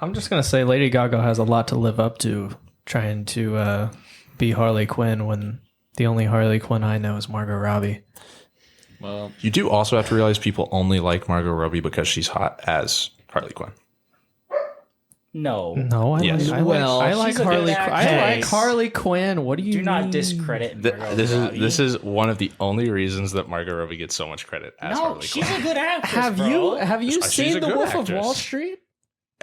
I'm just gonna say Lady Gaga has a lot to live up to trying to be Harley Quinn when the only Harley Quinn I know is Margot Robbie. Well, You do also have to realize people only like Margot Robbie because she's hot as Harley Quinn. No. No, I Yes. like she's a good Harley. actress. I like Harley Quinn. What do you Do not mean? discredit Margot This Robbie. is one of the only reasons that Margot Robbie gets so much credit as No, Harley she's Quinn. a good actress, Have bro. you She's seen a The good Wolf of actress. Wall Street?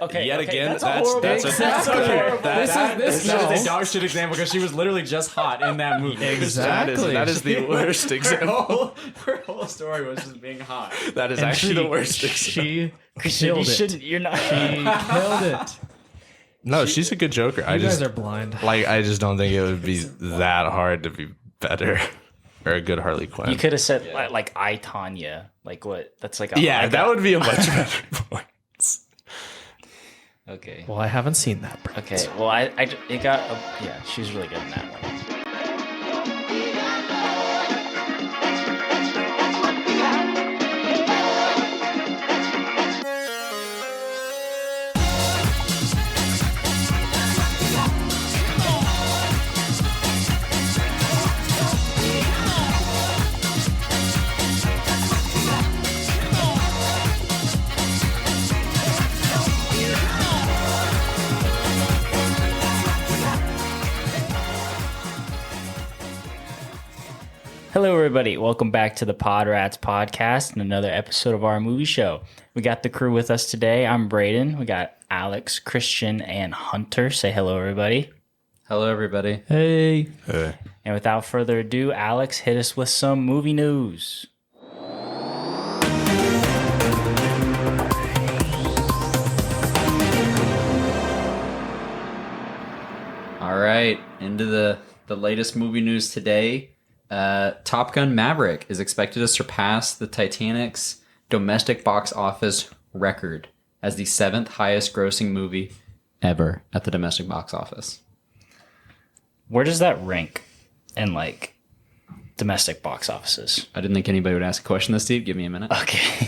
Okay, Yet okay, again, that's that's a horrible. a That's a horrible. that this is a dog shit example because she was literally just hot in that movie. Exactly. That is the worst example. Her whole story was just being hot. That is And actually the worst example. She Christian, killed you it. shouldn't. You're not. She killed it. No, she's a good Joker. You guys are blind. I just don't think it would be that hard to be better or a good Harley Quinn. You could have said like I Tanya. Like what? That's like a, Yeah, like that a- would be a much better point. Okay. Well, I haven't seen that. Brent. Okay. Well, it got. Yeah, she's really good in that one. Hello, everybody. Welcome back to the PodRats podcast and another episode of our movie show. We got the crew with us today. I'm Brayden. We got Alex, Christian, and Hunter. Say hello, everybody. Hello, everybody. Hey. And without further ado, Alex, hit us with some movie news. All right, into the latest movie news today. Top Gun Maverick is expected to surpass the Titanic's domestic box office record as the 7th highest grossing movie ever at the domestic box office. Where does that rank in like domestic box offices? I didn't think anybody would ask a question this deep. Give me a minute. Okay.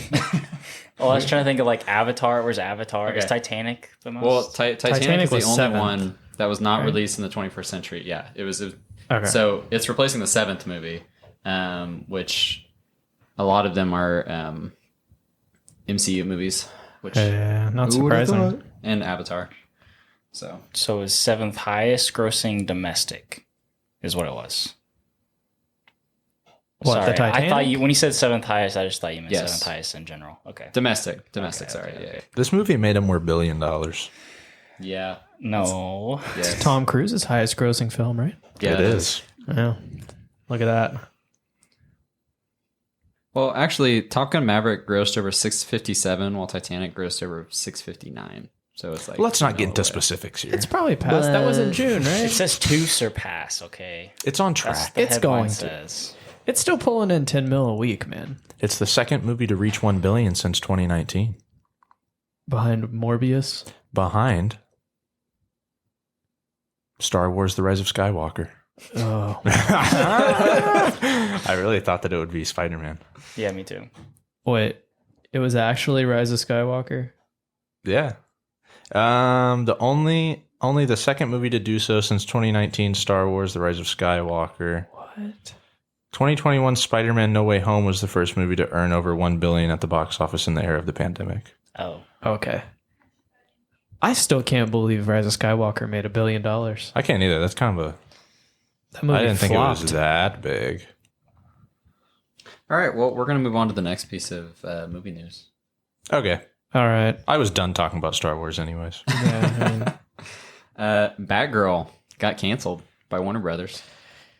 Well, I was trying to think of like Avatar. Where's Avatar? Okay. Is Titanic the most? Well, Titanic is the was only 7th, one that was not right? released in the 21st century. Yeah, it was. Okay. So it's replacing the 7th movie, which a lot of them are MCU movies, which Not surprising. and Avatar. So So is 7th highest grossing domestic is what it was. What, the Sorry, I Titanic? thought when you said 7th highest, I just thought you meant Yes. 7th highest in general. Okay. domestic. Okay, Sorry, okay. This movie made him more $1 billion. yeah. No. Yes. Tom Cruise's highest grossing film, right? Yeah, It is. Yeah. Look at that. Well, actually, Top Gun Maverick grossed over 657, while Titanic grossed over 659. So it's like Let's not get no into way. specifics here. It's probably past. That was in June, It right? says to surpass, okay? It's on That's track. the It's headline going to. says. It's still pulling in 10 mil a week, man. It's the second movie to reach $1 billion since 2019. Behind Morbius. Behind Star Wars: The Rise of Skywalker. Oh. I really thought that it would be Spider-Man. Yeah, me too. Wait. It was actually Rise of Skywalker? Yeah. The only the second movie to do so since 2019, Star Wars: The Rise of Skywalker. What? 2021, Spider-Man: No Way Home was the first movie to earn over $1 billion at the box office in the era of the pandemic. Oh. Okay. I still can't believe Rise of Skywalker made $1 billion. That I can't either. That's kind of movie I didn't think it flopped. was that big. All right, well, we're going to move on to the next piece of movie news. Okay. All right. I was done talking about Star Wars anyways. Yeah, I mean, Batgirl got canceled by Warner Brothers.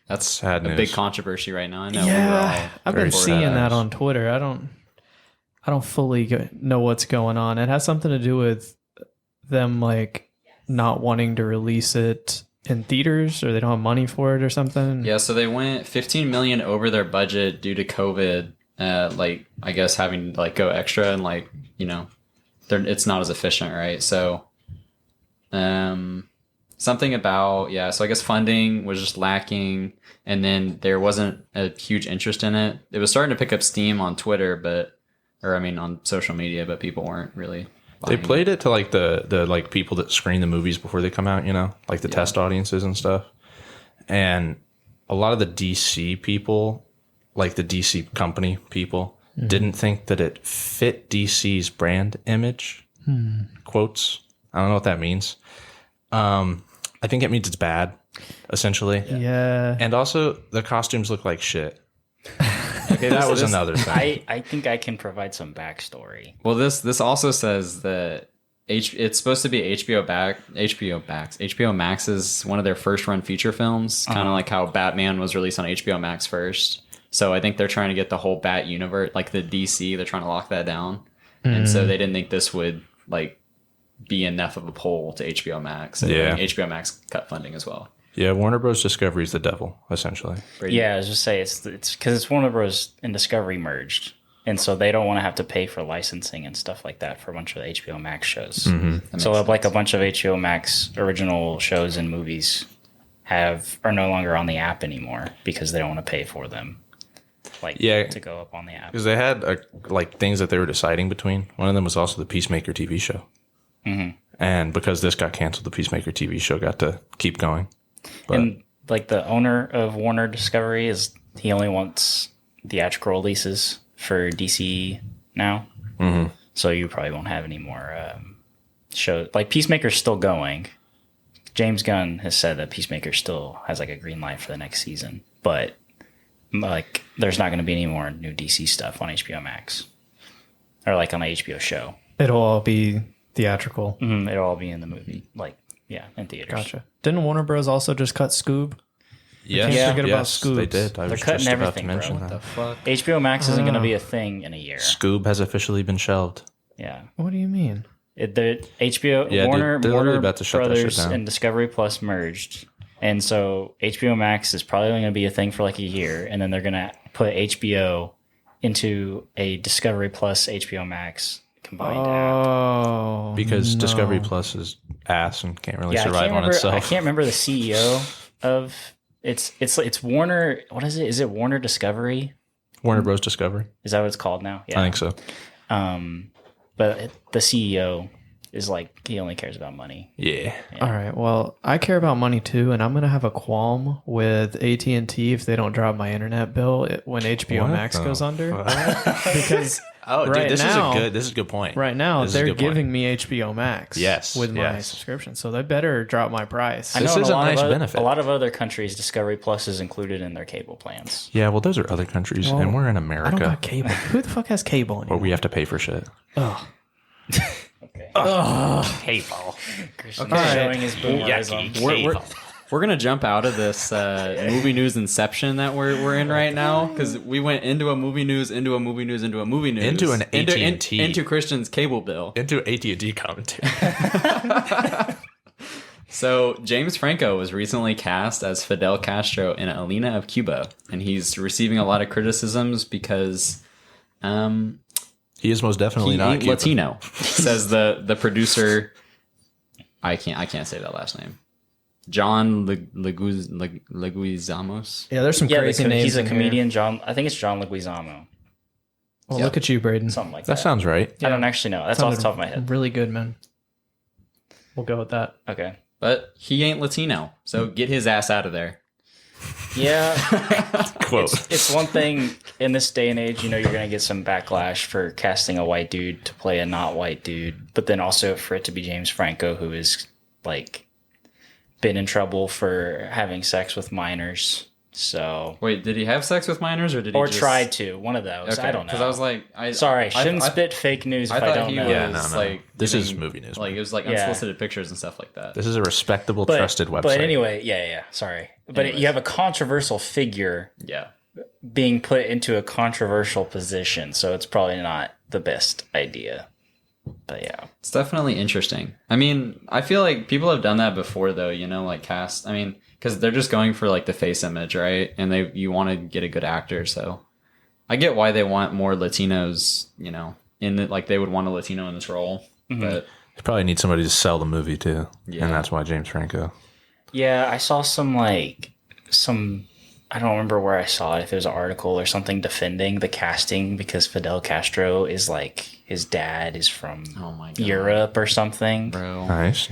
That's Sad a news. big controversy right now. I know. yeah, I've very been sad seeing that news. on Twitter. I don't fully know what's going on. It has something to do with them like not wanting to release it in theaters, or they don't have money for it or something. Yeah, so they went 15 million over their budget due to COVID. Like I guess having to like go extra and like it's not as efficient, right? So, something about so I guess funding was just lacking, and then there wasn't a huge interest in it. It was starting to pick up steam on Twitter, on social media, but people weren't really They played it to like the like people that screen the movies before they come out, like the test audiences and stuff. And a lot of the DC people, like the DC company people, didn't think that it fit DC's brand image. Quotes. I don't know what that means. I think it means it's bad, essentially. Yeah. And also, the costumes look like shit. Okay, that was another thing. I think I can provide some backstory. Well, this also says that it's supposed to be HBO Max is one of their first run feature films, kind of like how Batman was released on HBO Max first. So I think they're trying to get the whole Bat universe, like the DC, they're trying to lock that down. And so they didn't think this would like be enough of a pull to HBO Max. And HBO Max cut funding as well. Yeah, Warner Bros. Discovery is the devil, essentially. Brayden. Yeah, I was just say it's because it's Warner Bros. And Discovery merged, and so they don't want to have to pay for licensing and stuff like that for a bunch of HBO Max shows. So like a bunch of HBO Max original shows and movies are no longer on the app anymore because they don't want to pay for them. To go up on the app Because they had like things that they were deciding between. One of them was also the Peacemaker TV show. And because this got canceled, the Peacemaker TV show got to keep going. But, and like the owner of Warner Discovery he only wants theatrical releases for DC now. So you probably won't have any more shows. Like Peacemaker's still going. James Gunn has said that Peacemaker still has like a green light for the next season, but like there's not going to be any more new DC stuff on HBO Max or like on a HBO show. It'll all be theatrical. It'll all be in the movie, in theaters. Gotcha. Didn't Warner Bros. Also just cut Scoob? yes, forget about Scoobs. they did. I They're was cutting just about to everything, bro. mention What that. Fuck. HBO Max isn't going to be a thing in a year. Scoob has officially been shelved. Yeah. What do you mean? The HBO Yeah, Warner they're literally about to shut that shit Brothers down. and Discovery Plus merged, and so HBO Max is probably only going to be a thing for like a year, and then they're going to put HBO into a Discovery Plus HBO Max combined app. Oh, Because no. Discovery Plus is ass and can't really Yeah, survive on I itself. can't remember the CEO of it's Warner. What is it? Is it Warner Discovery? Warner Bros. Discovery. Is that what it's called now? Yeah, I think so. But the CEO is like he only cares about money. Yeah. All right. Well, I care about money too, and I'm gonna have a qualm with AT&T if they don't drop my internet bill when HBO What Max the goes under. fuck? Because Oh, Right dude, this now- is a good point. right now This is a they're good point. giving me HBO Max. Yes, with my yes. subscription, so they better drop my price. I know This in is a nice of benefit. A lot of other countries, Discovery Plus is included in their cable plans. Yeah, well, those are other countries, Well, and we're in I don't America got cable. Who the fuck has cable where anymore? we have to pay for shit. Ugh. Okay. Cable. Christian All right. showing his boomerism. We're gonna jump out of this movie news inception that we're in right now because we went into a movie news, into a movie news, into a movie news, Into an AT&T. into Christian's cable bill. Into AT&T commentary. So James Franco was recently cast as Fidel Castro in Alina of Cuba, and he's receiving a lot of criticisms because He is most definitely he not ain't Cuban. Latino. Says the producer. I can't say that last name. John Leguizamos. Yeah, there's some crazy names. He's a in here. comedian. I think it's John Leguizamo. Well, look at you, Brayden. Something like That that. sounds right. I don't actually know. That's off the top of my head. Really good, man. We'll go with that. Okay. But he ain't Latino, so get his ass out of there. Yeah. Quote. It's one thing in this day and age, you're going to get some backlash for casting a white dude to play a not white dude, but then also for it to be James Franco, who is like been in trouble for having sex with minors. So, Wait, did he have sex with minors, or did he or just... tried to? One of those. Okay, I don't know. because I was like, Sorry, shouldn't I spit fake news if I thought don't he know. was Yeah, no. like This is giving- movie news, Like man. it was like Yeah. unsolicited pictures and stuff like that. This is a respectable, But- trusted website. But anyway, yeah. Sorry, but Anyways. you have a controversial figure Yeah. being put into a controversial position, so it's probably not the best idea. But yeah, It's definitely interesting. I mean, I feel like people have done that before, though. Like cast. I mean, because they're just going for like the face image, right? And you want to get a good actor, so I get why they want more Latinos. In the, like they would want a Latino in this role, but You probably need somebody to sell the movie, too. Yeah. And that's why James Franco. yeah, I saw some I don't remember where I saw it, if it was an article or something defending the casting because Fidel Castro is like, his dad is from Europe or something. Bro. Nice.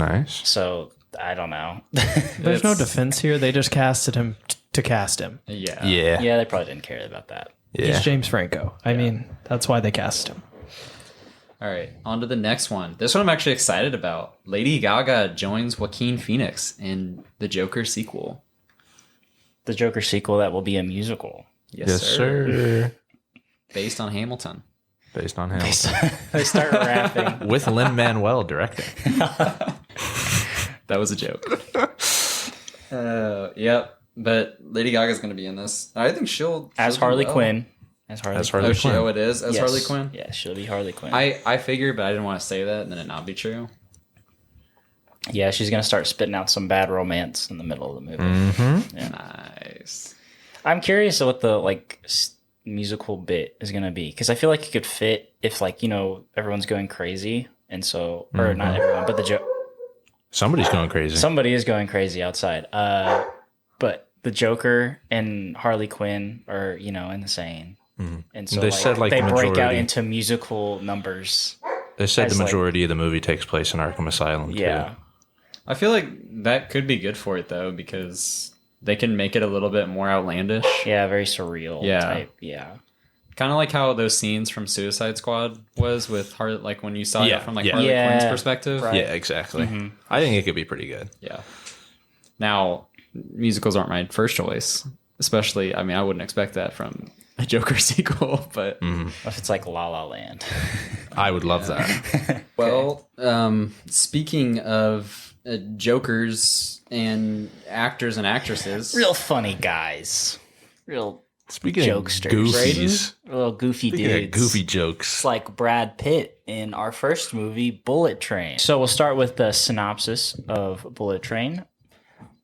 So I don't know. There's no defense here. They just casted him to cast him. Yeah. Yeah, they probably didn't care about that. He's James Franco. I mean, that's why they cast him. All right, on to the next one. This one I'm actually excited about. Lady Gaga joins Joaquin Phoenix in the Joker sequel. The Joker sequel that will be a musical. Yes, sir. Based on Hamilton. Based on him. They start rapping. With Lin-Manuel directing. That was a joke. Yep. But Lady Gaga's going to be in this. I think she'll As do Harley well. Quinn. Oh, it is? As Yes. Harley Quinn? Yeah, she'll be Harley Quinn. I figured, but I didn't want to say that and then it not be true. Yeah, she's going to start spitting out some bad romance in the middle of the movie. Nice. I'm curious what the musical bit is going to be, because I feel like it could fit if everyone's going crazy, and so or not everyone, but Somebody's going crazy. somebody is going crazy outside. But the Joker and Harley Quinn are insane, and so They said, they the break out majority. into musical numbers. They said as, the majority of the movie takes place in Arkham Asylum, too. Yeah, I feel like that could be good for it, though, because they can make it a little bit more outlandish. yeah, very surreal. Yeah. type. Yeah. Kind of like how those scenes from Suicide Squad was with when you saw Yeah, it from yeah. Harley Yeah, Quinn's perspective. right. Yeah, exactly. I think it could be pretty good. Yeah. Now, musicals aren't my first choice, especially. I mean, I wouldn't expect that from a Joker sequel, but If it's like La La Land. I would love that. well, speaking of Jokers and actors and actresses, Real funny guys. Real Speaking Jokesters. of goofies, little goofy speaking dudes. of goofy It's jokes, like Brad Pitt in our first movie, Bullet Train. So we'll start with the synopsis of Bullet Train.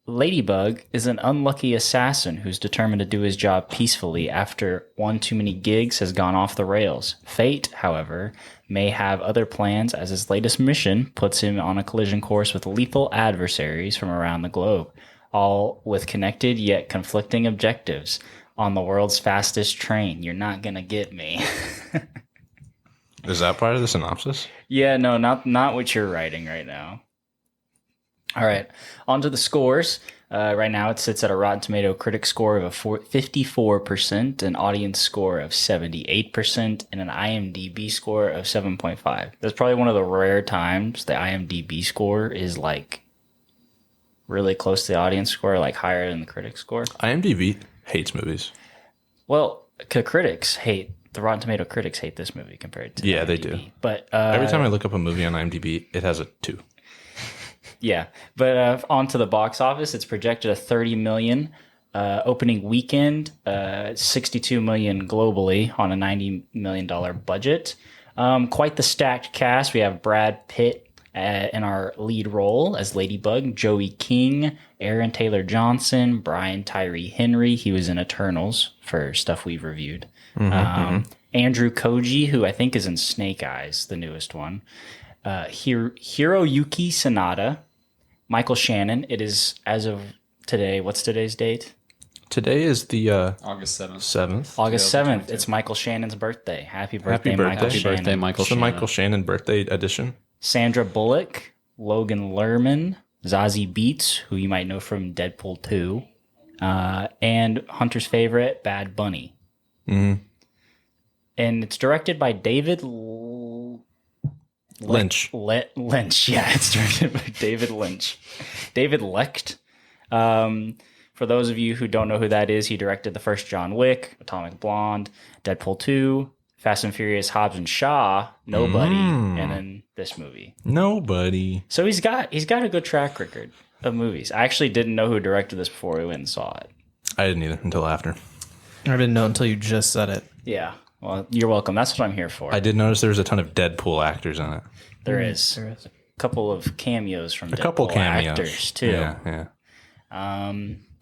Ladybug is an unlucky assassin who's determined to do his job peacefully after one too many gigs has gone off the rails. Fate, however, may have other plans as his latest mission puts him on a collision course with lethal adversaries from around the globe, all with connected yet conflicting objectives. On the world's fastest train, you're not gonna get me. is that part of the synopsis? Yeah, no, not what you're writing right now. All right, on to the scores. Right now, it sits at a Rotten Tomato critic score of 54%, an audience score of 78%, and an IMDb score of 7.5. That's probably one of the rare times the IMDb score is really close to the audience score, higher than the critic score. IMDb hates movies. Well, the Rotten Tomato critics hate this movie compared to Yeah, they IMDb. do. But Every time I look up a movie on IMDb, it has a 2. yeah, but on to the box office. It's projected a 30 million opening weekend, 62 million globally on a $90 million budget. Quite the stacked cast. We have Brad Pitt in our lead role as Ladybug, Joey King, Aaron Taylor Johnson, Brian Tyree Henry. He was in Eternals for stuff we've reviewed. Andrew Koji, who I think is in Snake Eyes, the newest one. Hiroyuki Sanada, Michael Shannon. It is, as of today, what's today's date? Today is the August 7th. 7th. August 7th. It's Michael Shannon's birthday. Happy birthday, birthday. Michael Happy Shannon. birthday, Michael It's the Shannon. Michael Shannon birthday edition. Sandra Bullock, Logan Lerman, Zazie Beetz, who you might know from Deadpool 2, and Hunter's favorite, Bad Bunny. Mm-hmm. And it's directed by David Lynch. Lynch. Yeah, it's directed by David Lynch. David Lecht. For those of you who don't know who that is, he directed the first John Wick, Atomic Blonde, Deadpool 2, Fast and Furious, Hobbs and Shaw, Nobody, and then this movie. Nobody. So he's got a good track record of movies. I actually didn't know who directed this before we went and saw it. I didn't either until after. I didn't know until you just said it. Yeah. Well, you're welcome. That's what I'm here for. I did notice there was a ton of Deadpool actors in it. There is a couple of cameos from A couple Deadpool cameos. actors too. Yeah.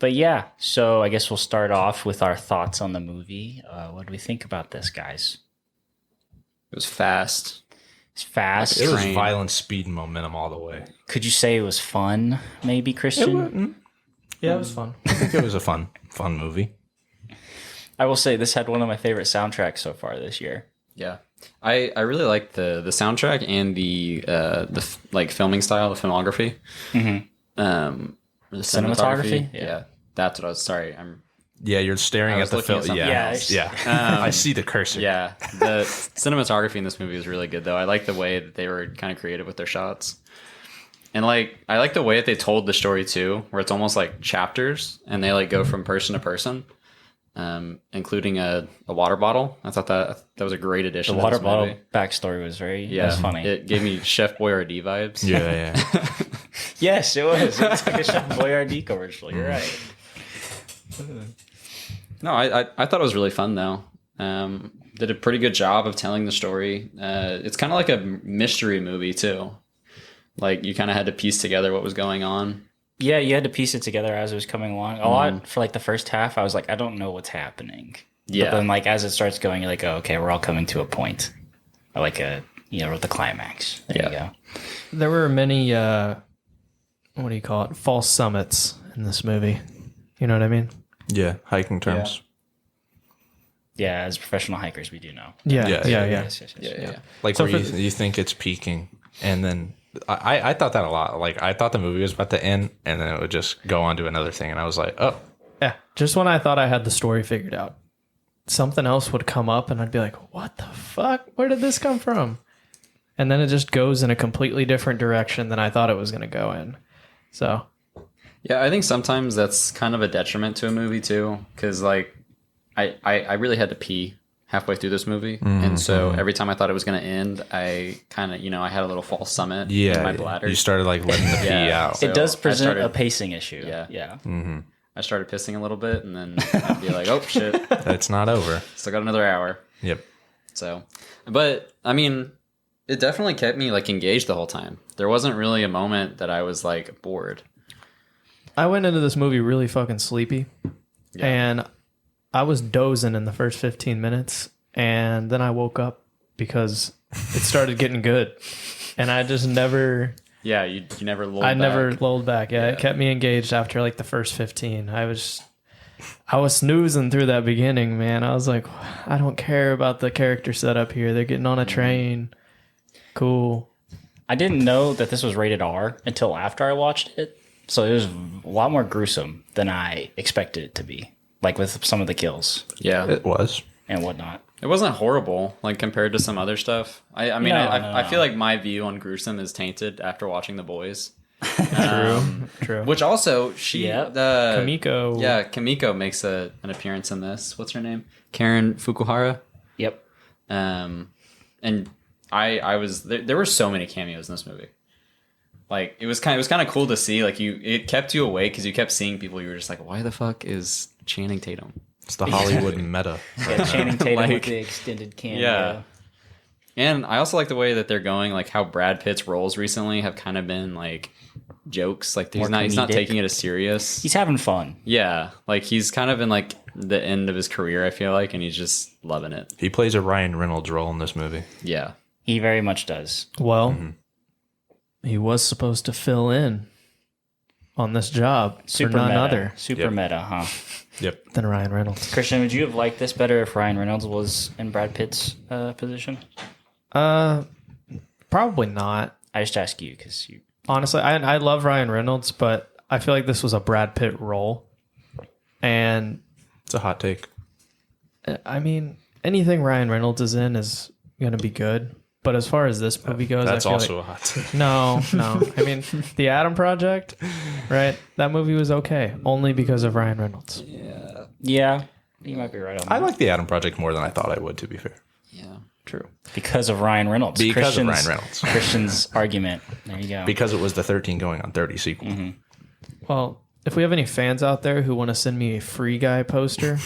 But yeah, so I guess we'll start off with our thoughts on the movie. What do we think about this, guys? It was fast. It's fast. It was Train. violent speed and momentum all the way. Could you say it was fun? Maybe, Christian. Yeah, it was fun. I think it was a fun movie. I will say this had one of my favorite soundtracks so far this year. Yeah. I really like the soundtrack and the like filming style, the filmography. The cinematography? Yeah. That's what I was sorry. Yeah, you're staring I at was the looking at film. something Yeah, else. yeah. I see the cursor. Yeah. The cinematography in this movie is really good though. I like the way that they were kind of creative with their shots. And like I like the way that they told the story too, where it's almost like chapters and they like go from person to person. Including a water bottle. I thought that was a great addition. The to water this bottle movie. backstory was was funny. It gave me Chef Boyardee vibes. Yeah. Yes, it was. It's like a Chef Boyardee commercial. You're right. No, I thought it was really fun though. Did a pretty good job of telling the story. It's kind of like a mystery movie too. Like you kind of had to piece together what was going on. Yeah, you had to piece it together as it was coming along. A lot for like the first half, I was like, I don't know what's happening. Yeah. But then like as it starts going, you're like, oh, okay, we're all coming to a point. Or like the climax. There you go. There were many, what do you call it? False summits in this movie. You know what I mean? Yeah, hiking terms. Yeah, as professional hikers, we do know. Yeah. Yeah. Yes. Yeah. Like So where for you think it's peaking, and then I thought that a lot. Like I thought the movie was about to end, and then it would just go on to another thing, and I was like, oh, Yeah. Just when I thought I had the story figured out, something else would come up and I'd be like, what the fuck? Where did this come from? And then it just goes in a completely different direction than I thought it was going to go in. So, Yeah, I think sometimes that's kind of a detriment to a movie too, because like I really had to pee halfway through this movie, and so every time I thought it was going to end, I kind of I had a little false summit in my bladder. you started like letting the pee Yeah. out. So It does I present started- a pacing issue. Yeah. Yeah. I started pissing a little bit, and then I'd be like, "Oh shit, It's not over. still got another hour." Yep. So, but I mean, it definitely kept me like engaged the whole time. There wasn't really a moment that I was like bored. I went into this movie really fucking sleepy, and I was dozing in the first 15 minutes, and then I woke up because it started getting good, and I just never... Yeah, you never lulled I back. never lulled back. Yeah, it kept me engaged after like the first 15. I was snoozing through that beginning, man. I was like, I don't care about the character setup here. They're getting on a train. Cool. I didn't know that this was rated R until after I watched it. So it was a lot more gruesome than I expected it to be. Like with some of the kills Yeah, It was. and whatnot. it wasn't horrible like compared to some other stuff. I mean, No, I no. feel like my view on gruesome is tainted after watching The Boys. True. Which also Kamiko. Kamiko makes an appearance in this. What's her name? Karen Fukuhara. Yep. And I was there were so many cameos in this movie. Like it was kind of cool to see. Like it kept you awake because you kept seeing people. You were just like, why the fuck is Channing Tatum? It's the Hollywood meta. Yeah, Channing Tatum Like- with the extended cameo. Yeah. And I also like the way that they're going. Like how Brad Pitt's roles recently have kind of been like jokes. Like he's More not comedic. taking it as serious. He's having fun. Yeah, like he's kind of in like the end of his career. I feel like, and he's just loving it. He plays a Ryan Reynolds role in this movie. Yeah. He very much does. Well, he was supposed to fill in on this job Super for none meta. other Super Yep. meta, huh? Yep. than Ryan Reynolds. Christian, would you have liked this better if Ryan Reynolds was in Brad Pitt's position? Probably not. I just ask you because you. Honestly, I love Ryan Reynolds, but I feel like this was a Brad Pitt role. And It's a hot take. I mean, anything Ryan Reynolds is in is going to be good. But as far as this movie goes, That's I feel also like, a hot take. no. I mean, The Atom Project, right? That movie was okay, only because of Ryan Reynolds. Yeah, you might be right on that. I like the Atom Project more than I thought I would, to be fair. Yeah. True. Because of Ryan Reynolds. Because of Christian's- Ryan Reynolds. Christian's argument. There you go. Because it was the 13 going on 30 sequel. Well, if we have any fans out there who want to send me a Free Guy poster,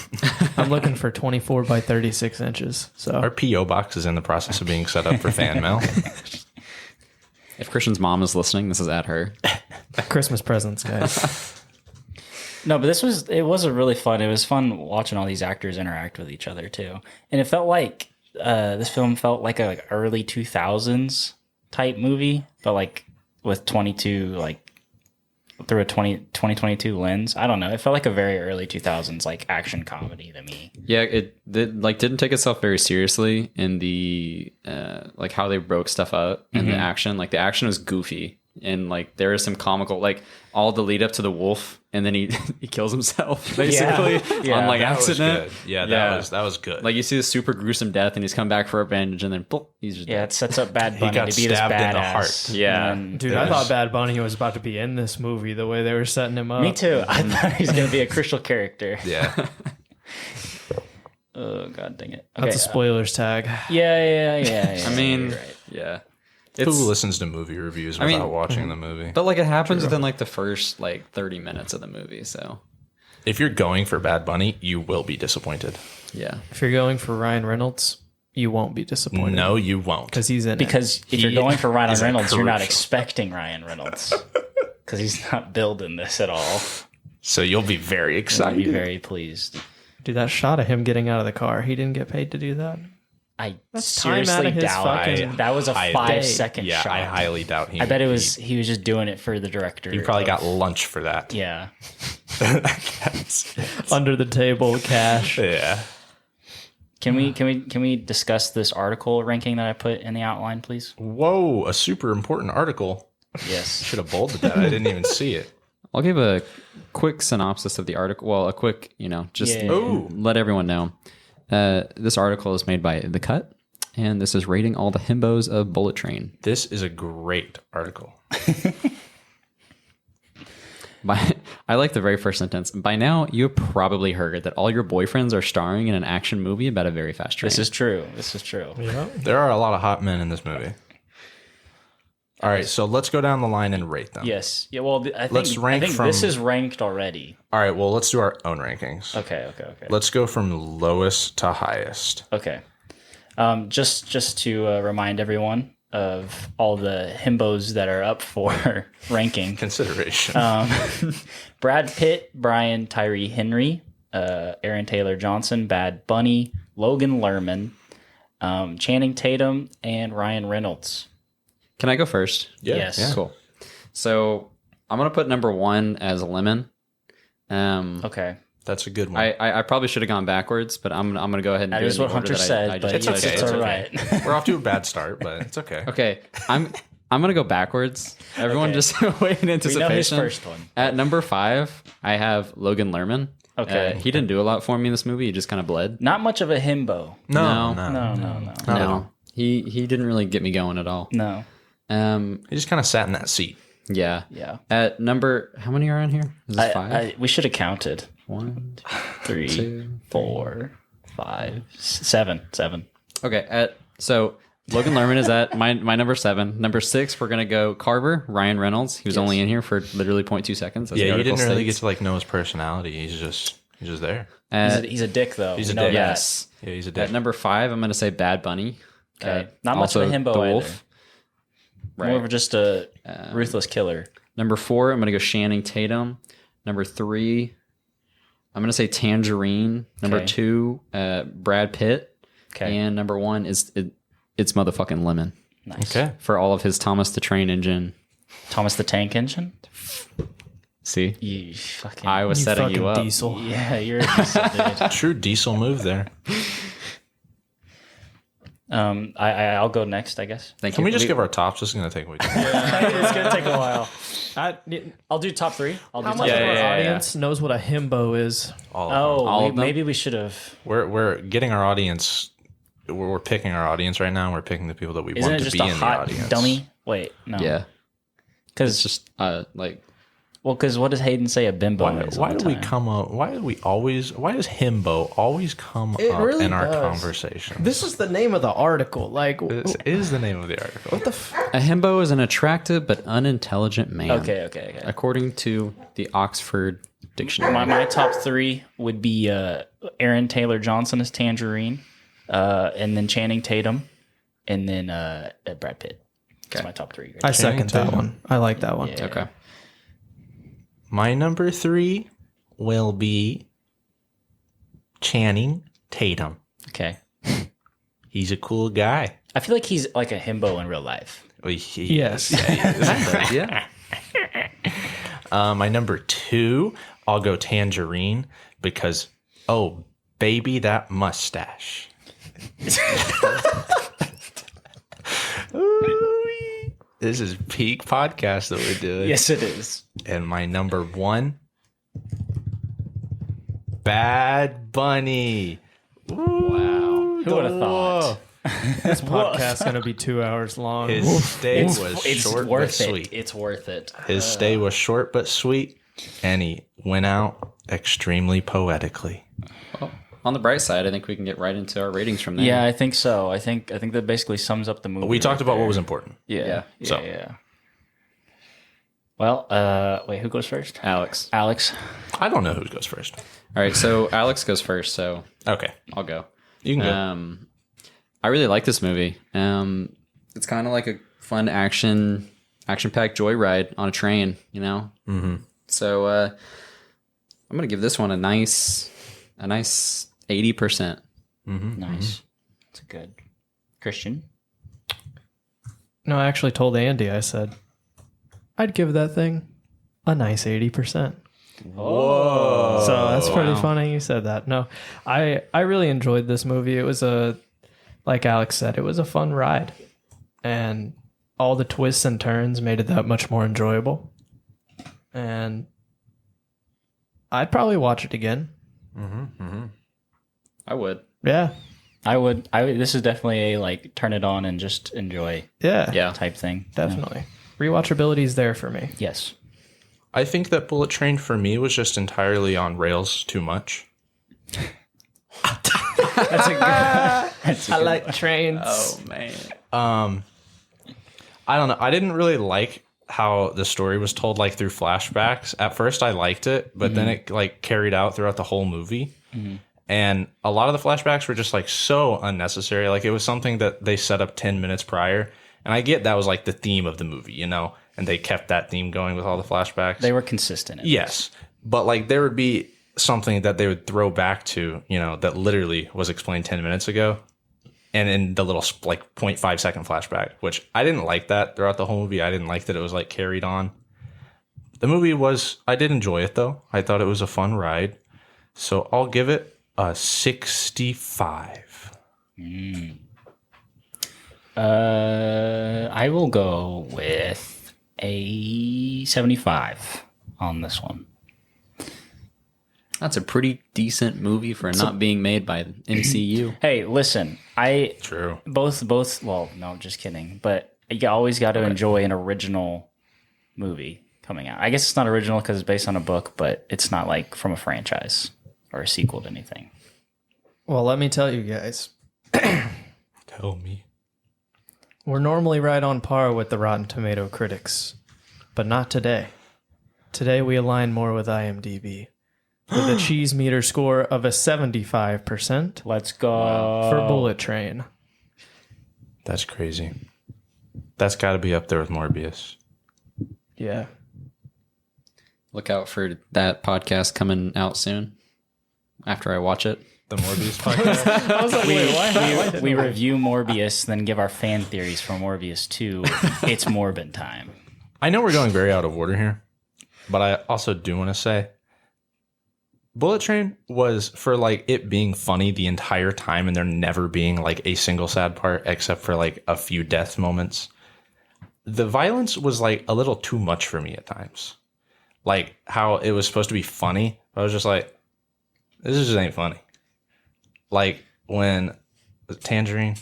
I'm looking for 24 by 36 inches. So Our P.O. box is in the process of being set up for fan mail. If Christian's mom is listening, this is at her. Christmas presents, guys. No, but it was a really fun. It was fun watching all these actors interact with each other too, and it felt like this film felt like a early 2000s type movie, but like with 22 like through a 2022 lens. I don't know. It felt like a very early 2000s like action comedy to me. Yeah, it didn't take itself very seriously in the like how they broke stuff up and the action. Like the action was goofy and like there is some comical, like all the lead up to the wolf and then he kills himself basically on like That was accident. good. Yeah, that was good. Like you see this super gruesome death and he's come back for revenge and then boop, he's just Yeah, dead. it sets up Bad Bunny got to be this stabbed in the badass. heart. Yeah. And then- Dude, I thought Bad Bunny was about to be in this movie the way they were setting him up. me too. I thought he was going to be a crucial character. yeah. Oh god, dang it. That's a spoilers tag. Yeah. I mean, you're right. yeah. Who listens to movie reviews without watching the movie? But like it happens within like the first like 30 minutes of the movie, so If you're going for Bad Bunny, you will be disappointed. yeah. If you're going for Ryan Reynolds, you won't be disappointed. No, you won't. Because he's in it. Because if you're He going for Ryan is a Reynolds, you're not crucial- expecting Ryan Reynolds. Because he's not building this at all. So you'll be very I'll excited. be very pleased. Dude, that shot of him getting out of the car, he didn't get paid to do that. I That's time out seriously of his doubt fucking that was a I- 5-second Yeah, shot. I highly doubt he. I bet he was just doing it for the director. He probably of- got lunch for that. Yeah. Under the table, cash. Yeah. Can we discuss this article ranking that I put in the outline, please? Whoa, a super important article. Yes. Should have bolded that. I didn't even see it. I'll give a quick synopsis of the article. Well, a quick, just Yeah. Ooh. let everyone know. This article is made by The Cut, and this is rating all the himbos of Bullet Train. This is a great article. I like the very first sentence. By now, you have probably heard that all your boyfriends are starring in an action movie about a very fast train. This is true. This is true. There are a lot of hot men in this movie. All right, so let's go down the line and rate them. Yes. Yeah. Well, I think, Let's rank I think from- this is ranked already. All right, well, let's do our own rankings. Okay. Let's go from lowest to highest. Okay. Just to remind everyone of all the himbos that are up for ranking. Consideration. Brad Pitt, Brian Tyree Henry, Aaron Taylor Johnson, Bad Bunny, Logan Lerman, Channing Tatum, and Ryan Reynolds. Can I go first? Yes. Yeah. Cool. So I'm gonna put number 1 as Lemon. Okay. That's a good one. I probably should have gone backwards, but I'm gonna go ahead and That do is it in what the order Hunter that said, I but just yes, okay, it's it's all okay. right. We're off to a bad start, but it's okay. Okay, I'm gonna go backwards. Everyone Okay. just wait in We anticipation. know his first one. At number 5, I have Logan Lerman. Okay. He didn't do a lot for me in this movie. He just kind of bled. Not much of a himbo. No. No, he didn't really get me going at all. No. He just kind of sat in that seat. Yeah. Yeah. At number, how many are on here? Is this 5? We should have counted. 1, 3, 2, 4, 5, 7. Okay. So Logan Lerman is at my number 7. Number 6, we're gonna go Carver, Ryan Reynolds. He was only in here for literally 0.2 seconds. as the Yeah, you article didn't really get states. to know his personality. He's just there. He's a dick, though. He's We a know dick. that. Yes. Yeah, he's a At dick. number 5, I'm gonna say Bad Bunny. Okay. Not much of a also himbo The either. Wolf. Right. More of just a ruthless killer. Number 4, I'm gonna go Channing Tatum. Number 3, I'm gonna say Tangerine. Number Okay. 2, Brad Pitt. Okay. And number 1 is it's motherfucking Lemon Nice. Okay. for all of his Thomas the Train Engine. Thomas the Tank Engine? See, You fucking... I was You setting fucking you up. diesel. Yeah, you're a decent dude. True diesel move there. I'll go next, I guess. Thank Can you. we just give our tops? This is going to take way too long. It's going to take a while. I, I'll do top 3. I'll do how top much 3. of our yeah. audience knows what a himbo is? All of them. Oh, All of them? maybe we should have... We're getting our audience. We're picking our audience right now. We're picking the people that we Isn't want it to just be a in the hot audience. dummy? Wait, no. Yeah, Because it's just like what does Hayden say a bimbo is? Why all do the we time? come up? Why does himbo always come It up really in our does. conversation? This is the name of the article. Like, This is the name of the article. what the f- a himbo is an attractive but unintelligent man. Okay. According to the Oxford Dictionary. My top 3 would be Aaron Taylor Johnson as Tangerine, and then Channing Tatum, and then Brad Pitt. That's my top 3. I second that Tatum. one. I like that one. Yeah. Okay. My number 3 will be Channing Tatum. Okay. He's a cool guy. I feel like he's like a himbo in real life. Well, he Yes. is. Yeah, he is. Yeah. My number 2, I'll go Tangerine because, oh, baby, that mustache. Ooh, this is peak podcast that we're doing. Yes, it is. And my number 1, Bad Bunny. Wow. Who would have thought? This podcast's going to be 2 hours long. His stay was short but worth sweet. It's worth it. His stay was short but sweet, and he went out extremely poetically. Well, on the bright side, I think we can get right into our ratings from there. Yeah, I think so. I think that basically sums up the movie. We talked right about there. what was important. Yeah. So. Yeah. Well, wait, who goes first? Alex. Alex. I don't know who goes first. All right, so Alex goes first, so Okay, I'll go. you can go. I really like this movie. It's kind of like a fun action-packed joyride on a train, you know. Mm-hmm. So I'm gonna give this one a nice 80%. Nice. That's good. Christian. No, I actually told Andy, I said, I'd give that thing a nice 80%. Whoa! So that's pretty funny you said that. No, I really enjoyed this movie. It was like Alex said, it was a fun ride. And all the twists and turns made it that much more enjoyable. And I'd probably watch it again. I would. Yeah. I would. This is definitely a like turn it on and just enjoy Yeah. type thing. Definitely. Rewatchability is there for me. Yes. I think that Bullet Train for me was just entirely on rails too much. That's a good. I like trains. Oh man. I don't know. I didn't really like how the story was told, like through flashbacks. At first, I liked it, but then it like carried out throughout the whole movie. And a lot of the flashbacks were just like so unnecessary. Like it was something that they set up 10 minutes prior. And I get that was like the theme of the movie, you know, and they kept that theme going with all the flashbacks. They were consistent. Yes. But like there would be something that they would throw back to, you know, that literally was explained 10 minutes ago. And in the little like 0.5 second flashback, which I didn't like that throughout the whole movie. I didn't like that it was like carried on. The movie was, I did enjoy it though. I thought it was a fun ride. So I'll give it a 65. I will go with a 75 on this one. That's a pretty decent movie for not being made by the MCU. Hey, listen, True. both. Well, no, just kidding. But you always got to enjoy an original movie coming out. I guess it's not original because it's based on a book, but it's not like from a franchise or a sequel to anything. Well, let me tell you guys, Tell me. we're normally right on par with the Rotten Tomato critics, but not today. Today we align more with IMDb with a cheese meter score of a 75% Let's go. for Bullet Train. That's crazy. That's got to be up there with Morbius. Yeah. Look out for that podcast coming out soon after I watch it. The Morbius podcast. I was like, wait, why? We review Morbius, then give our fan theories for Morbius 2. It's Morbid time. I know we're going very out of order here, but I also do want to say Bullet Train was for like it being funny the entire time and there never being like a single sad part except for like a few death moments. The violence was like a little too much for me at times. Like how it was supposed to be funny. I was just like, this just ain't funny. Like when Tangerine,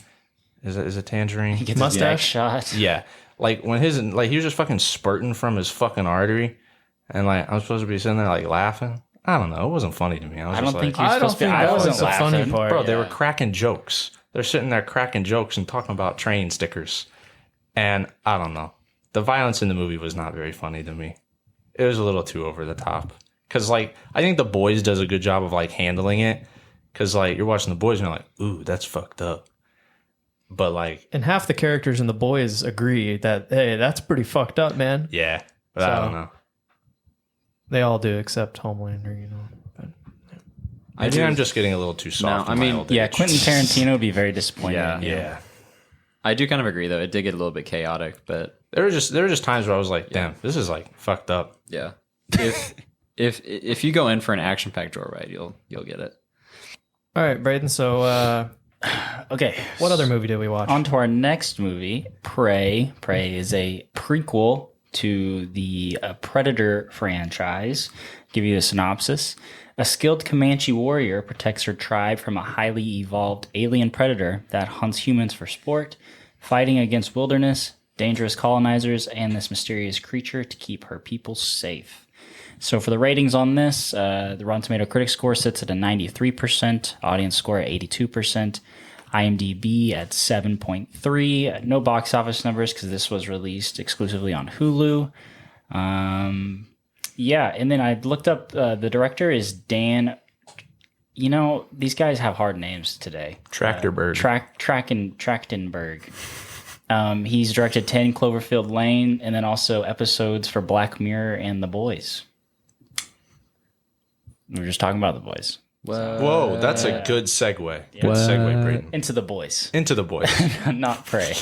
is it Tangerine? He gets Mustache? his neck shot. Yeah. Like when he was just fucking spurting from his fucking artery and like I'm supposed to be sitting there like laughing. I don't know. It wasn't funny to me. I was I just don't think like, you're I don't supposed to be. think I that wasn't was the laughing. funny part. bro, they were cracking jokes. They're sitting there cracking jokes and talking about train stickers. And I don't know. The violence in the movie was not very funny to me. It was a little too over the top. Because, like, I think The Boys does a good job of, like, handling it. Because, like, you're watching The Boys and you're like, ooh, that's fucked up. But, like... And half the characters in The Boys agree that, hey, that's pretty fucked up, man. Yeah. But I So- don't know. They all do, except Homelander, you know. But I think I'm just getting a little too soft. No, in I my mean, old Yeah, age. Quentin Tarantino would be very disappointed. Yeah. in you. Yeah. I do kind of agree, though. It did get a little bit chaotic, but There were just times where I was like, damn, this is, like, fucked up. yeah. if you go in for an action-packed joyride, you'll get it. All right, Brayden. So, Okay. what other movie did we watch? On to our next movie, Prey. Prey is a prequel to the Predator franchise. Give you a synopsis. A skilled Comanche warrior protects her tribe from a highly evolved alien predator that hunts humans for sport, fighting against wilderness, dangerous colonizers, and this mysterious creature to keep her people safe. So for the ratings on this, the Rotten Tomato critic score sits at a 93%, audience score at 82%, IMDb at 7.3. No box office numbers because this was released exclusively on Hulu. Yeah, and then I looked up, the director is Dan. You know, these guys have hard names today. Trachtenberg. Trachtenberg. He's directed 10 Cloverfield Lane and then also episodes for Black Mirror and The Boys. We were just talking about The Boys. Whoa, that's a good segue. Good segue, Brayden. Into The Boys. Into The Boys. Not Prey.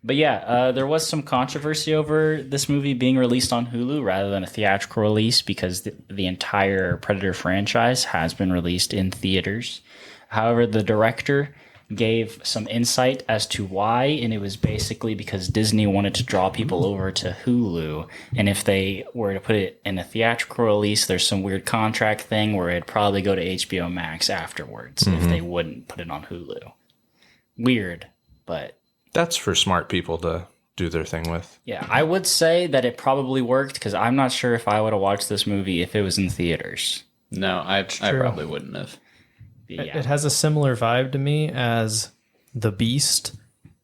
But yeah, there was some controversy over this movie being released on Hulu rather than a theatrical release because the entire Predator franchise has been released in theaters. However, the director gave some insight as to why, and it was basically because Disney wanted to draw people over to Hulu, and if they were to put it in a theatrical release, there's some weird contract thing where it'd probably go to HBO Max afterwards if they wouldn't put it on Hulu. Weird, but... That's for smart people to do their thing with. Yeah, I would say that it probably worked because I'm not sure if I would have watched this movie if it was in theaters. No, I probably wouldn't have. Yeah. It has a similar vibe to me as The Beast,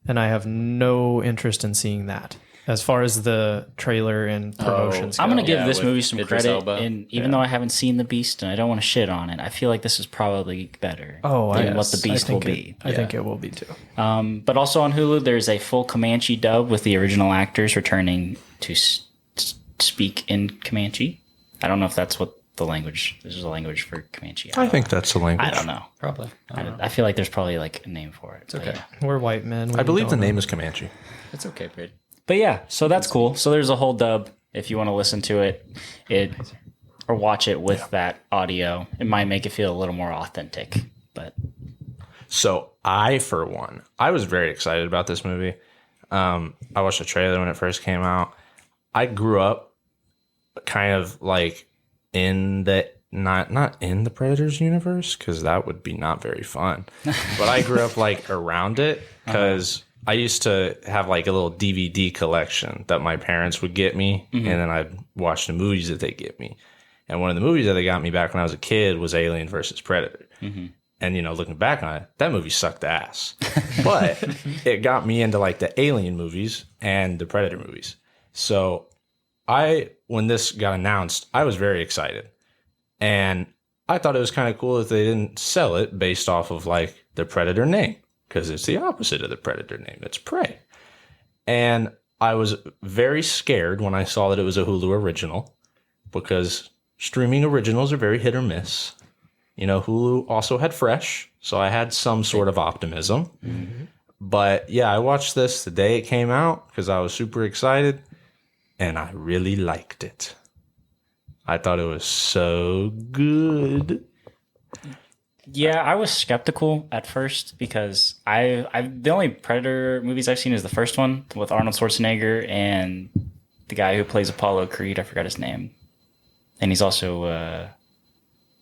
and I have no interest in seeing that. As far as the trailer and promotions I'm go. going to give this movie some Idris credit, Elba. and even though I haven't seen The Beast and I don't want to shit on it, I feel like this is probably better than what The Beast will be. I think it will be too. But also on Hulu, there's a full Comanche dub with the original actors returning to speak in Comanche. I don't know if that's what the language. This is a language for Comanche. I think that's the language. I don't know. Probably. I feel like there's probably like a name for it. It's okay. We're white men. I believe the name is Comanche. It's okay, Brayden. But yeah, so that's cool. So there's a whole dub if you want to listen to it or watch it with that audio. It might make it feel a little more authentic. But So I, for one, I was very excited about this movie. I watched the trailer when it first came out. I grew up kind of like in the not in the Predators universe because that would be not very fun. But I grew up like around it because I used to have like a little DVD collection that my parents would get me, and then I'd watch the movies that they get me. And one of the movies that they got me back when I was a kid was Alien versus Predator. And, you know, looking back on it, that movie sucked ass. But it got me into like the Alien movies and the Predator movies. So when this got announced, I was very excited. And I thought it was kind of cool that they didn't sell it based off of like the Predator name, because it's the opposite of the Predator name. It's Prey. And I was very scared when I saw that it was a Hulu original, because streaming originals are very hit or miss. You know, Hulu also had Fresh, so I had some sort of optimism. But yeah, I watched this the day it came out because I was super excited, and I really liked it. I thought it was so good. yeah, I was skeptical at first because the only Predator movies I've seen is the first one with Arnold Schwarzenegger and the guy who plays Apollo Creed. I forgot his name. And he's also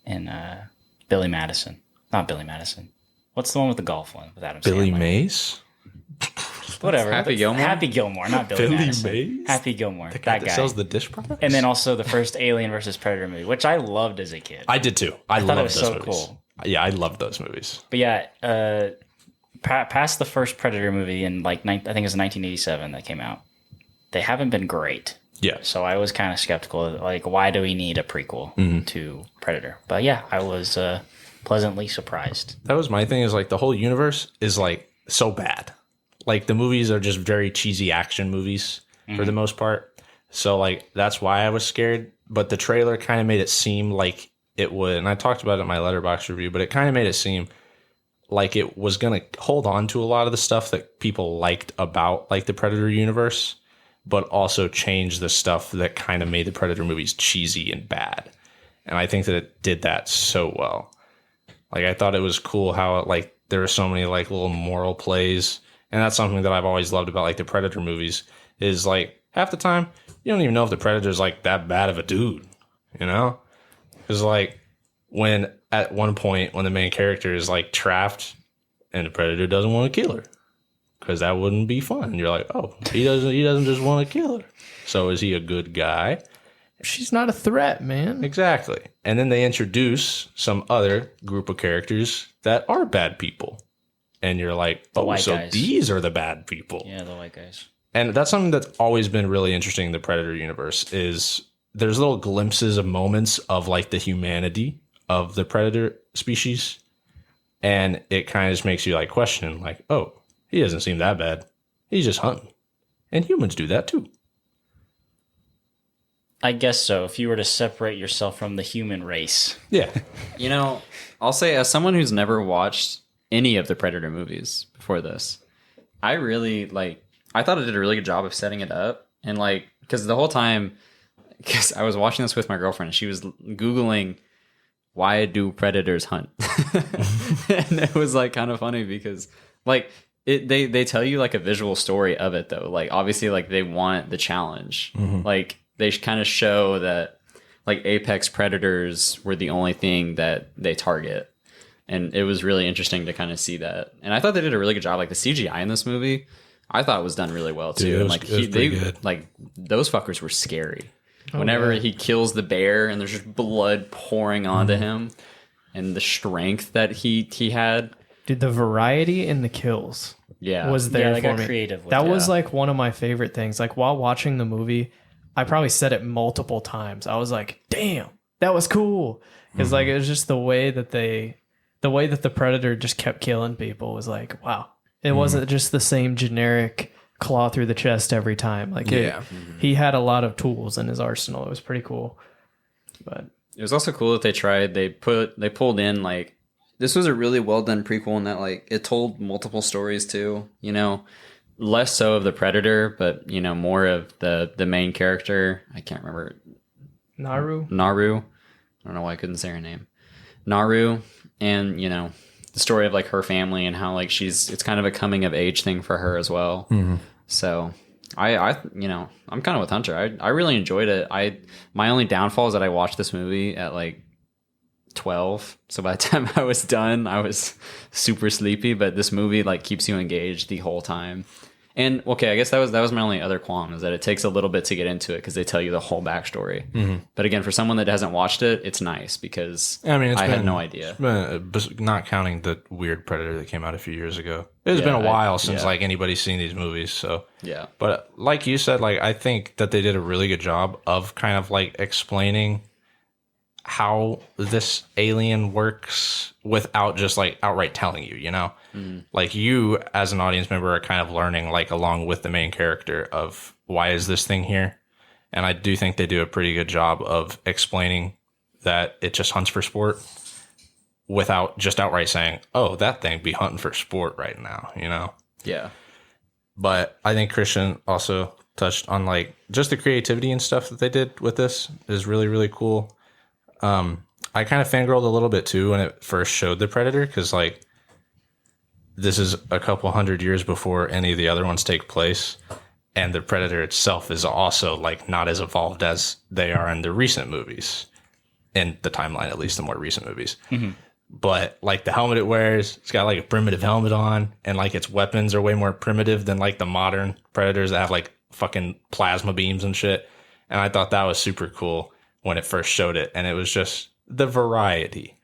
in Billy Madison. Not Billy Madison. What's the one with the golf one with Adam Billy Sandler? Mays? Whatever. Happy Gilmore? Happy Gilmore, not Billy Billy Madison. Mays? Happy Gilmore. The guy that that guy. sells the dish products? And then also the first Alien versus Predator movie, which I loved as a kid. I did too. I thought loved it was those so movies. cool. Yeah, I loved those movies. But yeah, past the first Predator movie in like I think it was 1987 that came out, they haven't been great. Yeah. So I was kind of skeptical. Like, why do we need a prequel to Predator? But yeah, I was pleasantly surprised. That was my thing, is like the whole universe is like so bad. Like the movies are just very cheesy action movies for the most part. So like that's why I was scared. But the trailer kind of made it seem like it would, and I talked about it in my Letterboxd review, but it kind of made it seem like it was going to hold on to a lot of the stuff that people liked about like the Predator universe. but also change the stuff that kind of made the Predator movies cheesy and bad. And I think that it did that so well. Like, I thought it was cool how like there were so many like little moral plays. And that's something that I've always loved about like the Predator movies is like half the time you don't even know if the Predator's like that bad of a dude, you know? Because like when at one point when the main character is like trapped and the Predator doesn't want to kill her because that wouldn't be fun. You're like, oh, he doesn't just want to kill her. So is he a good guy? She's not a threat, man. Exactly. And then they introduce some other group of characters that are bad people. And you're like, oh, so guys. These are the bad people. Yeah, the white guys. And that's something that's always been really interesting in the Predator universe is there's little glimpses of moments of like the humanity of the Predator species. And it kind of just makes you like question like, oh, he doesn't seem that bad. He's just hunting. And humans do that too. I guess so. If you were to separate yourself from the human race. Yeah. You know, I'll say as someone who's never watched any of the Predator movies before this, I really I thought it did a really good job of setting it up. And like, because the whole time, because I was watching this with my girlfriend, and she was Googling, why do predators hunt? And it was like kind of funny because like they tell you like a visual story of it though. Like obviously like they want the challenge. Like they kind of show that like apex predators were the only thing that they target. And it was really interesting to kind of see that. And I thought they did a really good job. Like the CGI in this movie, I thought was done really well too. Dude, and like good. like those fuckers were scary. Whenever he kills the bear and there's just blood pouring onto him, and the strength that he had. Dude, the variety in the kills was there they for got me. creative with That it. was like one of my favorite things. Like while watching the movie, I probably said it multiple times. I was like, damn, that was cool. Because like it was just the way that the Predator just kept killing people was like, wow. It wasn't just the same generic claw through the chest every time. Like he had a lot of tools in his arsenal. It was pretty cool. But It was also cool that they pulled in like, this was a really well done prequel in that like it told multiple stories too, you know, less so of the Predator, but you know, more of the main character. I can't remember. Naru. I don't know why I couldn't say her name. Naru, and you know, the story of like her family and how like it's kind of a coming of age thing for her as well. So I you know, I'm kind of with Hunter. I really enjoyed it. My only downfall is that I watched this movie at like 12. So by the time I was done, I was super sleepy, but this movie like keeps you engaged the whole time. And okay, I guess that was my only other qualm is that it takes a little bit to get into it because they tell you the whole backstory. But again, for someone that hasn't watched it, it's nice because I had no idea. Not counting the weird Predator that came out a few years ago. It's been a while since like anybody's seen these movies. So yeah. But like you said, like I think that they did a really good job of kind of like explaining how this alien works without just like outright telling you, you know, like you as an audience member are kind of learning like along with the main character of why is this thing here. And I do think they do a pretty good job of explaining that it just hunts for sport without just outright saying, oh, that thing be hunting for sport right now, you know? Yeah. But I think Christian also touched on like just the creativity and stuff that they did with this is really, really cool. I kind of fangirled a little bit too when it first showed the Predator because like this is a couple hundred years before any of the other ones take place, and the Predator itself is also like not as evolved as they are in the recent movies, in the timeline at least, the more recent movies. But like the helmet it wears, it's got like a primitive helmet on, and like its weapons are way more primitive than like the modern Predators that have like fucking plasma beams and shit. And I thought that was super cool when it first showed it, and it was just the variety.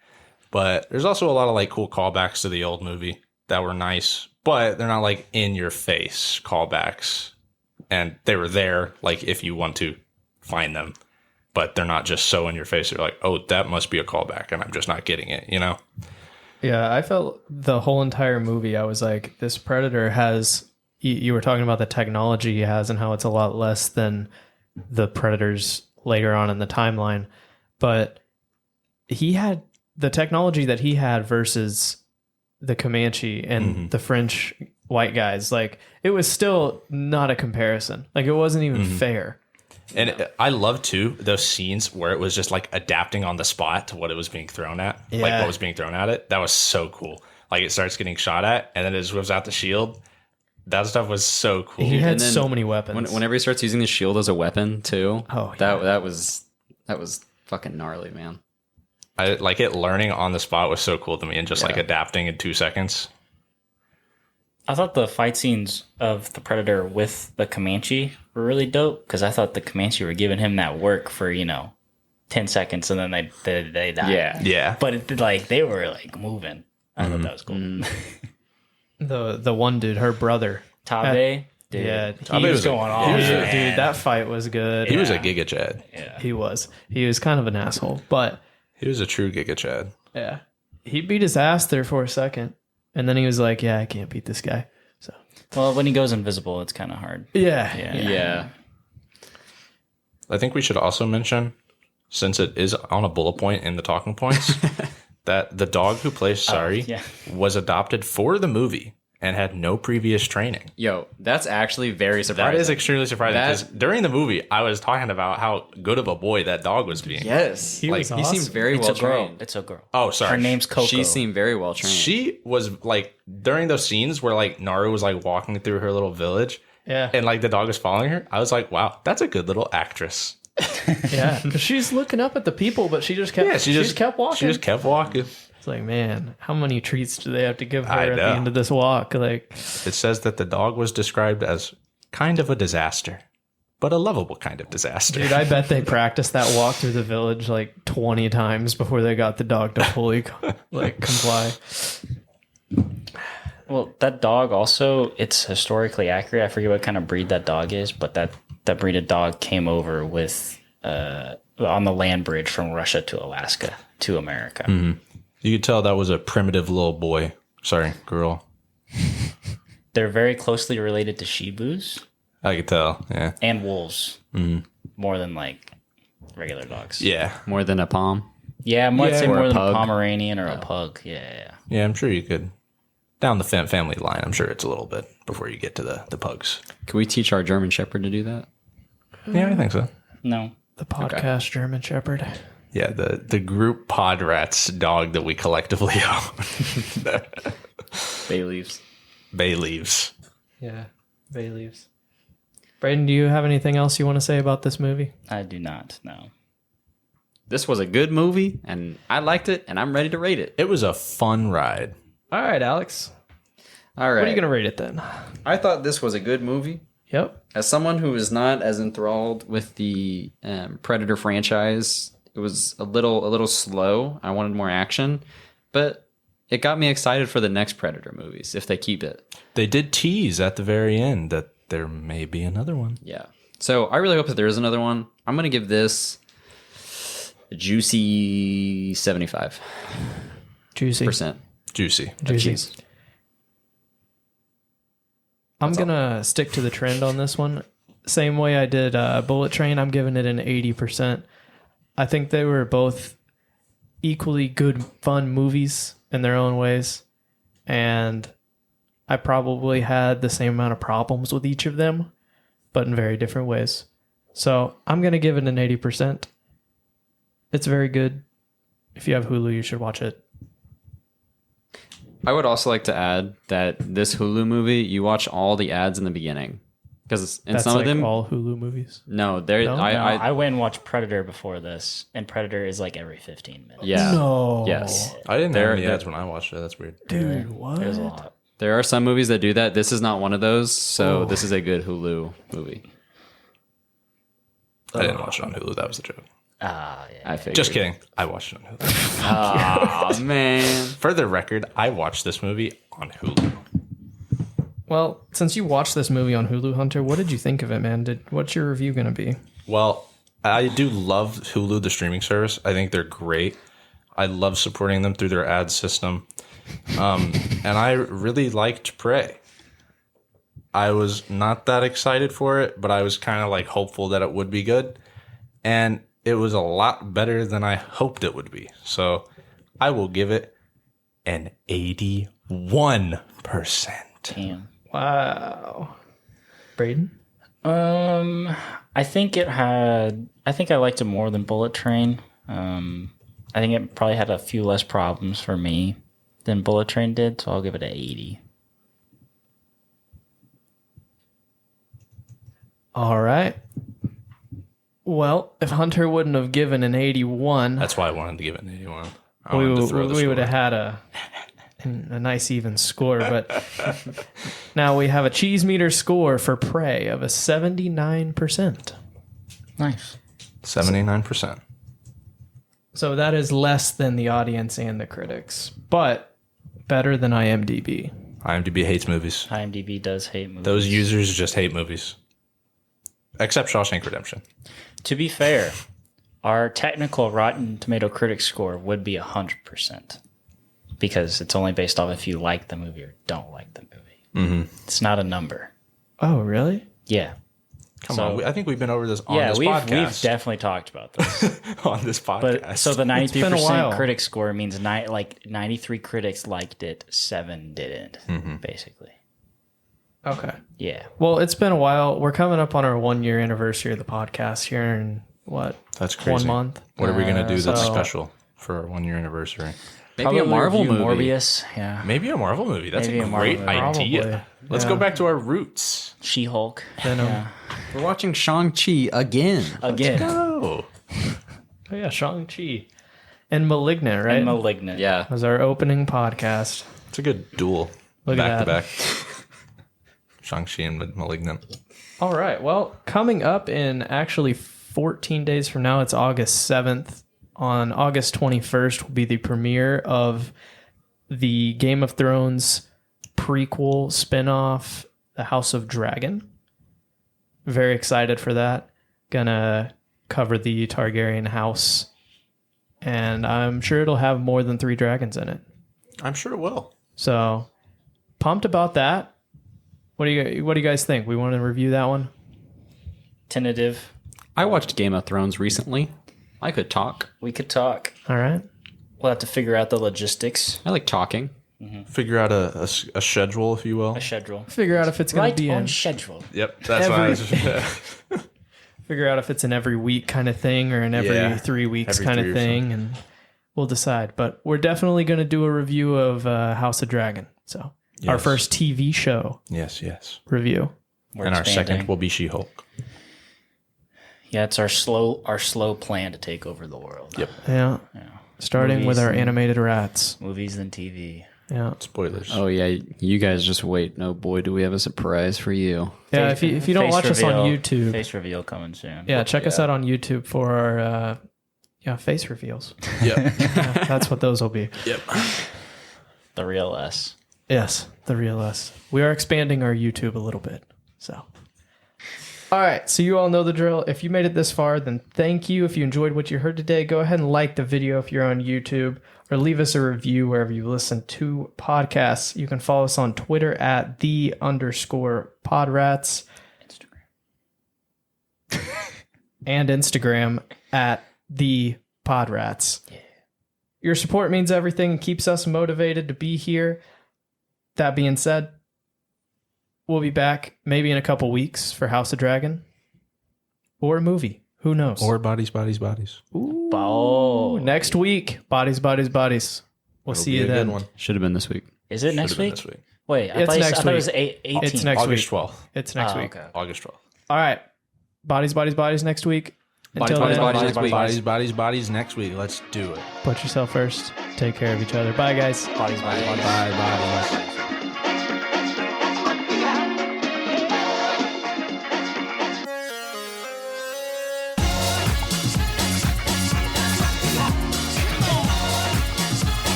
But there's also a lot of like cool callbacks to the old movie that were nice, but they're not like in your face callbacks, and they were there like if you want to find them, but they're not just so in your face. They're like, oh, that must be a callback and I'm just not getting it, you know? Yeah, I felt the whole entire movie, I was like, this Predator has, you were talking about the technology he has and how it's a lot less than the Predators later on in the timeline, but he had the technology that he had versus the Comanche and the French white guys. Like, it was still not a comparison. Like, it wasn't even fair. And I love too those scenes where it was just like adapting on the spot to what it was being thrown at, like Yeah. what was being thrown at it. That was so cool. Like it starts getting shot at, and then it just whips out the shield. That stuff was so cool. He had And then so many weapons. Whenever he starts using the shield as a weapon too, Oh, yeah. that was fucking gnarly, man. I like it. Learning on the spot was so cool to me, and just like adapting in 2 seconds. I thought the fight scenes of the Predator with the Comanche were really dope because I thought the Comanche were giving him that work for 10 seconds and then they died. Yeah. But they were like moving. I thought that was cool. the one dude, her brother. Tabe, dude, Yeah, he was going on. Dude, that fight was good. He was a Giga Chad. Yeah. He was kind of an asshole, but He was a true Giga Chad. yeah, he beat his ass there for a second, and then he was like, "Yeah, I can't beat this guy." So Well, when he goes invisible, it's kind of hard. yeah, Yeah. I think we should also mention, since it is on a bullet point in the talking points, that the dog who plays Sari yeah. was adopted for the movie and had no previous training. Yo, that's actually very surprising. That is extremely surprising That- because during the movie, I was talking about how good of a boy that dog was being. Yes. He was He awesome. seemed very It's well a girl. trained. It's a girl. Oh, sorry. Her name's Coco. She seemed very well trained. She was like, during those scenes where like Naru was like walking through her little village yeah, and like the dog was following her, I was like, wow, that's a good little actress. yeah. 'Cause she's looking up at the people, but she just kept. Yeah, she just kept walking. She just kept walking. It's like, man, how many treats do they have to give her I at the know. end of this walk? Like, It says that the dog was described as kind of a disaster, but a lovable kind of disaster. dude, I bet they practiced that walk through the village like 20 times before they got the dog to fully comply. Well, that dog also, it's historically accurate. I forget what kind of breed that dog is, but that breed of dog came over with on the land bridge from Russia to Alaska to America. You could tell that was a primitive little boy. Sorry, girl. They're very closely related to Shibus I could tell. Yeah. and wolves, more than like regular dogs. Yeah. More than a palm. Yeah, I'd say Or a more than a pug. Pomeranian or a pug. Yeah. Yeah, I'm sure you could. Down the family line, I'm sure it's a little bit before you get to the pugs. Can we teach our German Shepherd to do that? Yeah, I think so. No. The podcast German Shepherd. Yeah, the group PodRats dog that we collectively own. Bay leaves. Bay leaves. Yeah, bay leaves. Brayden, do you have anything else you want to say about this movie? I do not. No. This was a good movie, and I liked it, and I'm ready to rate it. It was a fun ride. All right, Alex. All right. What are you going to rate it then? I thought this was a good movie. Yep. As someone who is not as enthralled with the Predator franchise, it was a little slow. I wanted more action, but it got me excited for the next Predator movies if they keep it. They did tease at the very end that there may be another one. Yeah. So I really hope that there is another one. I'm going to give this a juicy 75%. Juicy. Juicy. Juicy. I'm going to stick to the trend on this one. Same way I did Bullet Train, I'm giving it an 80%. I think they were both equally good, fun movies in their own ways. And I probably had the same amount of problems with each of them, but in very different ways. So I'm going to give it an 80%. It's very good. If you have Hulu, you should watch it. I would also like to add that this Hulu movie, you watch all the ads in the beginning. Because in That's some like of them, all Hulu movies. no, there. No? I went and watched Predator before this, and Predator is like every 15 minutes. Yeah. No. Yes. I didn't There- have any there- ads when I watched it. That's weird. Dude, what? There's a lot. There are some movies that do that. This is not one of those. So this is a good Hulu movie. I didn't watch it on Hulu. That was the joke. Yeah. I figured. Just kidding. I watched it on Hulu. Oh, man. For the record, I watched this movie on Hulu. Well, since you watched this movie on Hulu, Hunter, what did you think of it, man? What's your review going to be? Well, I do love Hulu, the streaming service. I think they're great. I love supporting them through their ad system. And I really liked Prey. I was not that excited for it, but I was kind of like hopeful that it would be good. And it was a lot better than I hoped it would be. So I will give it an 81%. Damn. Wow. Brayden? I think I liked it more than Bullet Train. I think it probably had a few less problems for me than Bullet Train did, so I'll give it an 80. All right. Well, if Hunter wouldn't have given an 81, That's why I wanted to give it an 81. we would have had a nice even score. But now we have a cheese meter score for Prey of a 79%. Nice. 79%. So that is less than the audience and the critics, but better than IMDb. IMDb hates movies. IMDb does hate movies. Those users just hate movies. Except Shawshank Redemption. To be fair, our technical Rotten Tomato critic score would be 100% because it's only based off if you like the movie or don't like the movie. Mm-hmm. It's not a number. Oh, really? Yeah. Come on. I think we've been over this on this we've podcast. definitely talked about this. On this podcast. But so the been a 93% while. critic score means 93 critics liked it, 7 didn't, basically. Okay. Yeah. Well, it's been a while. We're coming up on our 1-year anniversary of the podcast here in That's crazy. 1 month. What are we going to do that's so- special for our 1-year anniversary? Maybe a Marvel review movie. Morbius. Yeah. Maybe a Marvel movie. That's Maybe a a Marvel great movie. idea. Probably. Let's Yeah. go back to our roots. She-Hulk. Venom. Yeah. We're watching Shang-Chi again. Again. Oh. Oh, yeah, Shang-Chi. And Malignant, right? And Malignant. Yeah. was our opening podcast. It's a good duel. Look back at to that. back. Shang-Chi and Malignant. All right. Well, coming up in actually 14 days from now, it's August 7th. On August 21st will be the premiere of the Game of Thrones prequel spinoff, The House of Dragon. Very excited for that. Gonna cover the Targaryen house, and I'm sure it'll have more than 3 dragons in it. I'm sure it will. So pumped about that. What do you guys think? We want to review that one? Tentative. I watched Game of Thrones recently. I could talk. We could talk. All right. We'll have to figure out the logistics. I like talking. Figure out a schedule, if you will. A schedule. Figure out if it's going Right to be on in. schedule. Yep, that's what I was. Figure out if it's an every week kind of thing or an every Yeah, 3 weeks every kind 3 of or thing, and we'll decide. But we're definitely going to do a review of House of Dragon. So our Yes. first TV show yes. review. We're And our expanding. second will be She-Hulk. Yeah, it's our slow plan to take over the world. Yep. Yeah. Starting with Movies our and- animated rats. Movies and TV. Yeah. Spoilers. Oh, yeah. You guys just wait. Oh, boy, do we have a surprise for you. Yeah. If you don't Face watch us on reveal- YouTube, Face reveal coming soon. yeah, check us out on YouTube for our face reveals. Yep. Yeah, that's what those will be. Yep. The real us. Yes, the real us. We are expanding our YouTube a little bit. So, all right. So you all know the drill. If you made it this far, then thank you. If you enjoyed what you heard today, go ahead and like the video if you're on YouTube, or leave us a review wherever you listen to podcasts. You can follow us on Twitter at @the_PodRats and Instagram at @the_PodRats. Your support means everything and keeps us motivated to be here. That being said, we'll be back maybe in a couple weeks for House of Dragon or a movie. Who knows? Or bodies. Ooh, Oh. next week, bodies. We'll It'll see be you a then. good one. Should have been this week. Is it next Should've been week? this week. Wait, I It's thought, next I thought it was week. 18. It's next August week. 12th. It's next Oh, week. okay. August 12th. All right. Bodies next week. Bodies, Until bodies, then, bodies next week. Bodies next week. Let's do it. put yourself first. Take care of each other. Bye, guys. Bodies. Bye.